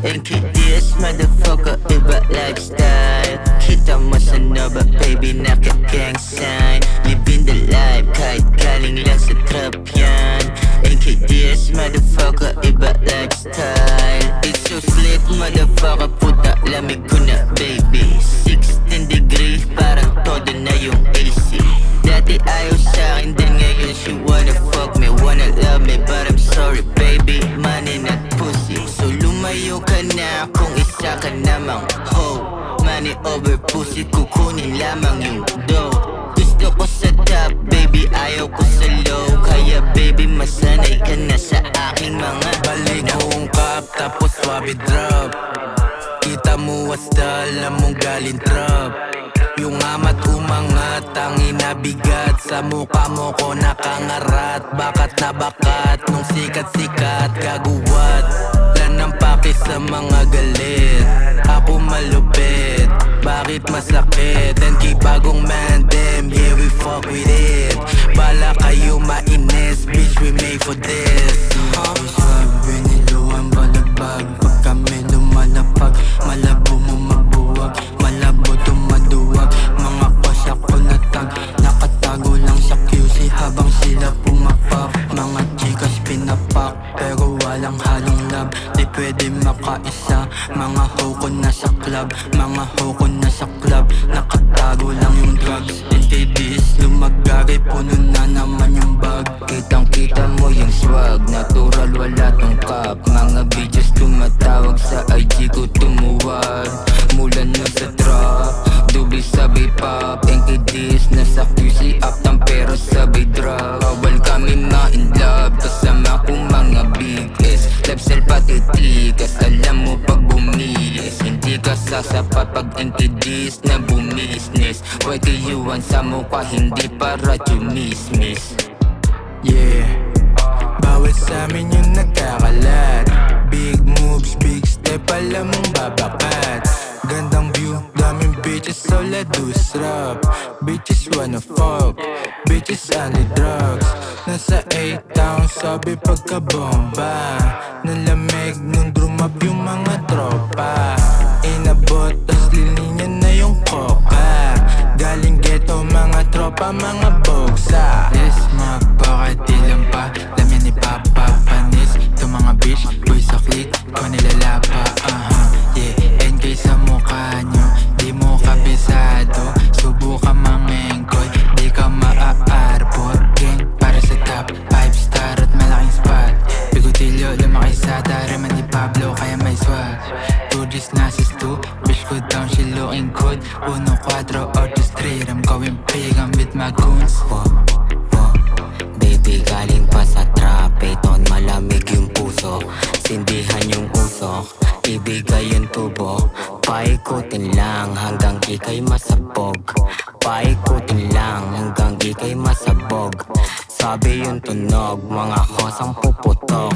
NKDS motherfucker, iba lifestyle. Kita mo sa Nova, baby, naka-gang sign. Living the life, kahit galing lang sa trap yan. NKDS motherfucker, iba lifestyle. It's so slick motherfucker, puta lamig ko na baby. 16 degree, parang todo na yung AC. Dati ayaw sa'kin, din ngayon she wanna fuck me, wanna love me, but I'm sorry baby, money not pussy. So lumayo ka na kung isa ka namang hoe. Money over pussy, kukunin lamang yung dough. Gusto ko sa top baby, ayaw ko sa low. Kaya baby masanay ka na sa aking mga balik kong cup tapos swabe drop. Kita mo hasta, alam mong galing trap. Yung amat umangat, ang inabigat. Sa mukha mo ko nakangarat. Bakat na bakat, nung sikat-sikat gaguwat. Lan ang paki sa mga galit. Ako malupit, bakit masakit? NK bagong man, damn, yeah we fuck with it. Bala kayo mainis, bitch we made for this. Sabi niluan balagbag, pag kami lumalapag. Malabo mo magbuwag, malabo tumaduwag. Mga pasya ko natag, nakatago lang sa QC habang sila pumapak. Mga chikas pinapak, pero walang halong lab. Di pwede makaisa, mga hoko na sa club. Mga hoko na sa club, nakatago lang yung drugs. NKDs lumagari, puno na naman yung bag. Kitang kita mo yung swag, natural wala tong cup. Mga bitches tumatawag sa IG ko tumuwag. Mula nun sa drop, dubi sabay pop. NKDs nasa QC uptown pero sabay drop. Bawal kami ma-in love, kasama kong mga big S. Lifestyle pati tigas, alam mo pag bumiis. Hindi ka sasapat pag NKDs na bumisnis. YKU-an sa mukha, hindi para chumismis. Yeah, bawat sa amin yung nagkakalat. Big moves, big step, alam mong babakat. Gandang view, daming bitches, all I do is rap. Bitches wanna fuck, bitches only drugs. Nasa A-Town, sabi pagkabomba. Nalamig nung drumab yung mga tropa. Inabot, tas lininya na yung coca. Galing ghetto, mga tropa, mga bogsa. Yes, magpakatilang pa, lamin ni Papa Panis. Ito mga bitch, boy sa click, ko nilalapa. Yeah, NK sa mukha nyo, di mo kabisado. Subukan mangengkoy, di ka maaarbor. Gang para sa top 5 star at malaking spot. Bigutilyo, lumaki sa tariman ni Pablo, kaya may swag. 2Gs nasis 2, bitch ko down, she looking good. 1-4, ortos 3, I'm going big, I'm with my goons. Baby galing pa sa trap, ton malamig yung puso. Sindihan yung usok, ibigay yung tubo. Paikutin lang hanggang ikay masabog. Paikutin lang hanggang ikay masabog. Sabi yung tunog, mga kosang puputok.